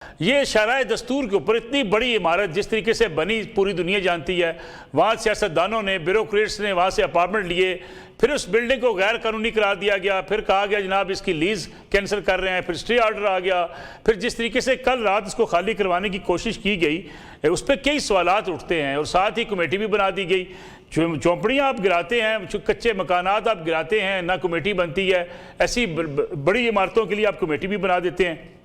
ये शराय दस्तूर के ऊपर इतनी बड़ी इमारत जिस तरीके से बनी पूरी दुनिया जानती है, वहाँ सियासतदानों ने, ब्यूरोक्रेट्स ने वहाँ से अपार्टमेंट लिए, फिर उस बिल्डिंग को गैर कानूनी करार दिया गया, फिर कहा गया जनाब इसकी लीज कैंसिल कर रहे हैं, फिर स्टे ऑर्डर आ गया, फिर जिस तरीके से कल रात इसको खाली करवाने की कोशिश की गई उस पर कई सवालात उठते हैं और साथ ही कमेटी भी बना दी गई। झोंपड़ियाँ आप गिराते हैं, कच्चे मकानात आप गिराते हैं, ना कमेटी बनती है, ऐसी बड़ी इमारतों के लिए आप कमेटी भी बना देते हैं।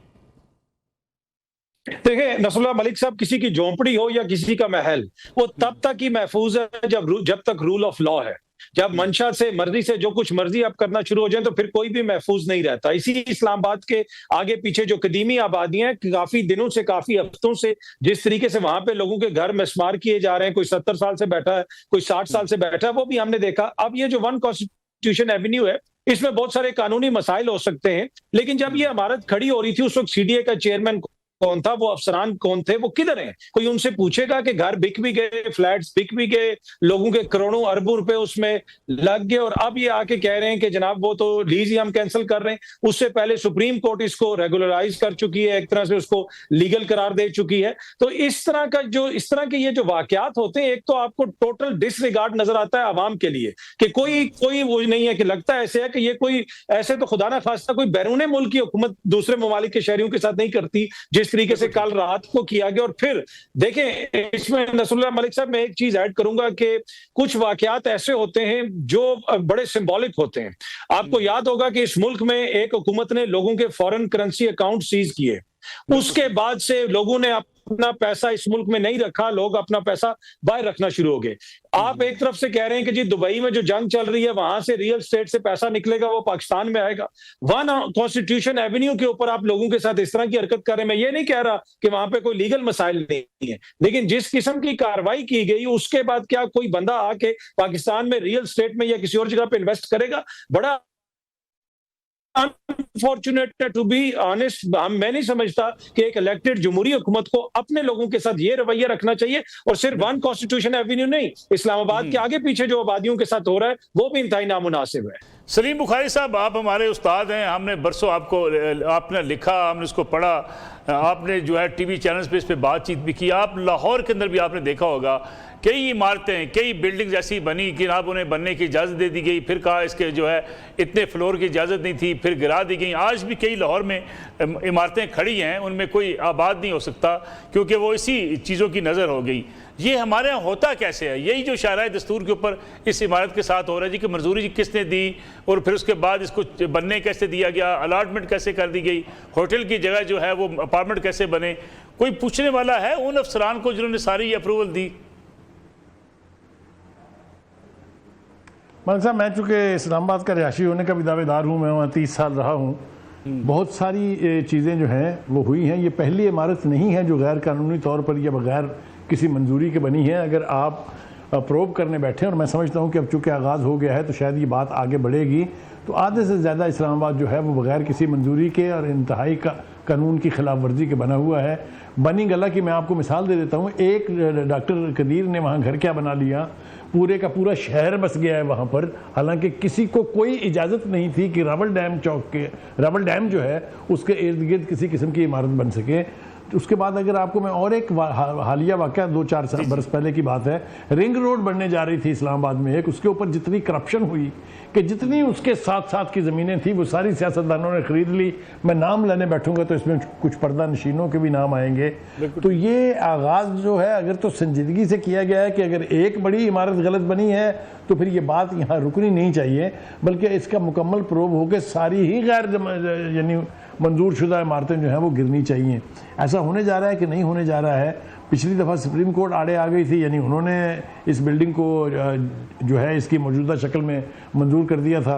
देखिए नसरुल्लाह मलिक साहब, किसी की झोंपड़ी हो या किसी का महल, वो तब तक ही महफूज है जब तक रूल ऑफ लॉ है। जब मंशा से, मर्जी से जो कुछ मर्जी आप करना शुरू हो जाए तो फिर कोई भी महफूज नहीं रहता। इसी इस्लामाबाद के आगे पीछे जो कदीमी आबादियां हैं, काफी दिनों से, काफी हफ्तों से जिस तरीके से वहां पे लोगों के घर मिसमार किए जा रहे हैं, कोई 70 साल से बैठा है, कोई 60 साल से बैठा है, वो भी हमने देखा। अब ये जो वन कॉन्स्टिट्यूशन एवेन्यू है, इसमें बहुत सारे कानूनी मसाइल हो सकते हैं, लेकिन जब ये इमारत खड़ी हो रही थी उस वक्त सीडीए का चेयरमैन कौन था, वो अफसरान कौन थे, वो किधर हैं? कोई उनसे पूछेगा कि घर बिक भी गए, फ्लैट्स बिक भी गए, लोगों के करोड़ों अरबों रुपए उसमें लग गए, और अब ये आके कह रहे हैं कि जनाब वो तो लीज ही हम कैंसिल कर रहे हैं। उससे पहले सुप्रीम कोर्ट इसको रेगुलराइज कर चुकी है, एक तरह से उसको लीगल करार दे चुकी है। तो इस तरह के ये जो वाकयात होते हैं, एक तो आपको टोटल डिसरिगार्ड नजर आता है आवाम के लिए कि कोई वो नहीं है, कि लगता है ऐसे है कि ये कोई ऐसे तो खुदा ना खास्ता कोई बैरून मुल्क की हुकूमत दूसरे ममालिक के शहरियों के साथ नहीं करती जिस तरीके से कल रात को किया गया। और फिर देखें, इसमें नसरुल्लाह मलिक साहब, मैं एक चीज ऐड करूंगा कि कुछ वाकयात ऐसे होते हैं जो बड़े सिंबॉलिक होते हैं। आपको याद होगा कि इस मुल्क में एक हुकूमत ने लोगों के फॉरेन करेंसी अकाउंट सीज किए, उसके बाद से लोगों ने अपना पैसा इस मुल्क में नहीं रखा, लोग अपना पैसा बाहर रखना शुरू हो गए। आप एक तरफ से कह रहे हैं कि जी दुबई में जो जंग चल रही है वहां से रियल स्टेट से पैसा निकलेगा, वो पाकिस्तान में आएगा। वन कॉन्स्टिट्यूशन एवेन्यू के ऊपर आप लोगों के साथ इस तरह की हरकत कर रहे हैं। मैं ये नहीं कह रहा कि वहां पे कोई लीगल मसाइल नहीं है, लेकिन जिस किस्म की कार्रवाई की गई उसके बाद क्या कोई बंदा आके पाकिस्तान में रियल स्टेट में या किसी और जगह पे इन्वेस्ट करेगा? बड़ा अनफॉर्चुनेट टू बी ऑनेस्ट, मैं नहीं समझता कि एक इलेक्टेड जमहूरी हुकूमत को अपने लोगों के साथ ये रवैया रखना चाहिए। और सिर्फ वन कॉन्स्टिट्यूशन एवेन्यू नहीं, इस्लामाबाद के आगे पीछे जो आबादियों के साथ हो रहा है वो भी इंतहाई नामुनासिब है। सलीम बुखारी साहब, आप हमारे उस्ताद हैं, हमने बरसों आपने लिखा, हमने उसको पढ़ा, आपने जो है टीवी चैनल्स पे इस पर बातचीत भी की। आप लाहौर के अंदर भी आपने देखा होगा कई इमारतें, कई बिल्डिंग्स ऐसी बनी कि आप उन्हें बनने की इजाज़त दे दी गई, फिर कहा इसके जो है इतने फ्लोर की इजाज़त नहीं थी, फिर गिरा दी गई। आज भी कई लाहौर में इमारतें खड़ी हैं, उनमें कोई आबाद नहीं हो सकता क्योंकि वो इसी चीज़ों की नज़र हो गई। ये हमारे यहाँ होता कैसे है? यही जो शाराय दस्तूर के ऊपर इस इमारत के साथ हो रहा है जी, कि मंजूरी किसने दी और फिर उसके बाद इसको बनने कैसे दिया गया, अलाटमेंट कैसे कर दी गई, होटल की जगह जो है वो अपार्टमेंट कैसे बने? कोई पूछने वाला है उन अफसरान को जिन्होंने सारी अप्रूवल दी? मलिक साहब, मैं चूँकि इस्लामाबाद का रिहाशी होने का भी दावेदार हूँ, मैं वहाँ 30 साल रहा हूँ, बहुत सारी चीज़ें जो हैं वो हुई हैं। ये पहली इमारत नहीं है जो गैर कानूनी तौर पर या बगैर किसी मंजूरी के बनी है। अगर आप प्रोब करने बैठे, और मैं समझता हूँ कि अब चूँकि आगाज़ हो गया है तो शायद ये बात आगे बढ़ेगी, तो आधे से ज़्यादा इस्लामाबाद जो है वो बगैर किसी मंजूरी के और इंतहाई कानून की खिलाफ वर्जी के बना हुआ है। बनी गला की मैं आपको मिसाल दे देता हूँ। एक डॉक्टर कदीर ने वहाँ घर क्या बना लिया, पूरे का पूरा शहर बस गया है वहाँ पर, हालांकि किसी को कोई इजाज़त नहीं थी कि रावल डैम चौक के, रावल डैम जो है उसके इर्द गिर्द किसी किस्म की इमारत बन सके। उसके बाद अगर आपको मैं और एक हालिया वाक़या 2-4 बरस पहले की बात है, रिंग रोड बनने जा रही थी इस्लामाबाद में एक, उसके ऊपर जितनी करप्शन हुई कि जितनी उसके साथ साथ की ज़मीनें थी वो सारी सियासतदानों ने ख़रीद ली। मैं नाम लेने बैठूंगा तो इसमें कुछ पर्दा नशीनों के भी नाम आएंगे। तो ये आगाज़ जो है अगर तो संजीदगी से किया गया है कि अगर एक बड़ी इमारत गलत बनी है तो फिर ये बात यहाँ रुकनी नहीं चाहिए, बल्कि इसका मुकम्मल प्रूव होकर सारी ही गैर यानी मंजूर शुदा इमारतें जो हैं वो गिरनी चाहिए। ऐसा होने जा रहा है कि नहीं होने जा रहा है? पिछली दफ़ा सुप्रीम कोर्ट आड़े आ गई थी, यानी उन्होंने इस बिल्डिंग को जो है इसकी मौजूदा शक्ल में मंजूर कर दिया था।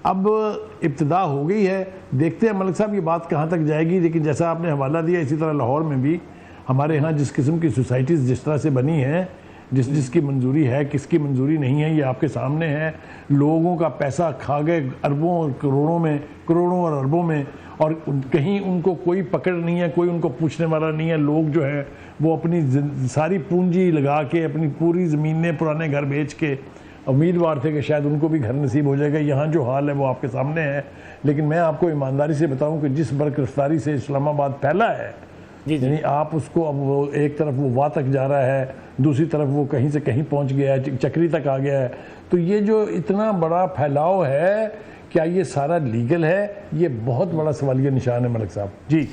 अब इब्तिदा हो गई है, देखते हैं मलिक साहब ये बात कहाँ तक जाएगी। लेकिन जैसा आपने हवाला दिया, इसी तरह लाहौर में भी हमारे यहाँ जिस किस्म की सोसाइटीज़ जिस तरह से बनी हैं, जिसकी मंजूरी है, किसकी मंजूरी नहीं है, ये आपके सामने है। लोगों का पैसा खा गए अरबों और करोड़ों में, करोड़ों और अरबों में, और कहीं उनको कोई पकड़ नहीं है, कोई उनको पूछने वाला नहीं है। लोग जो है वो अपनी सारी पूंजी लगा के, अपनी पूरी ज़मीनें, पुराने घर बेच के उम्मीदवार थे कि शायद उनको भी घर नसीब हो जाएगा। यहाँ जो हाल है वो आपके सामने है। लेकिन मैं आपको ईमानदारी से बताऊँ कि जिस बरकरफ्तारी से इस्लामाबाद फैला है, जी, जी। यानी आप उसको अब वो एक तरफ वो वहाँ तक जा रहा है, दूसरी तरफ वो कहीं से कहीं पहुंच गया है, चक्री तक आ गया है। तो ये जो इतना बड़ा फैलाव है, क्या ये सारा लीगल है? ये बहुत बड़ा सवालिया निशान है मलिक साहब जी।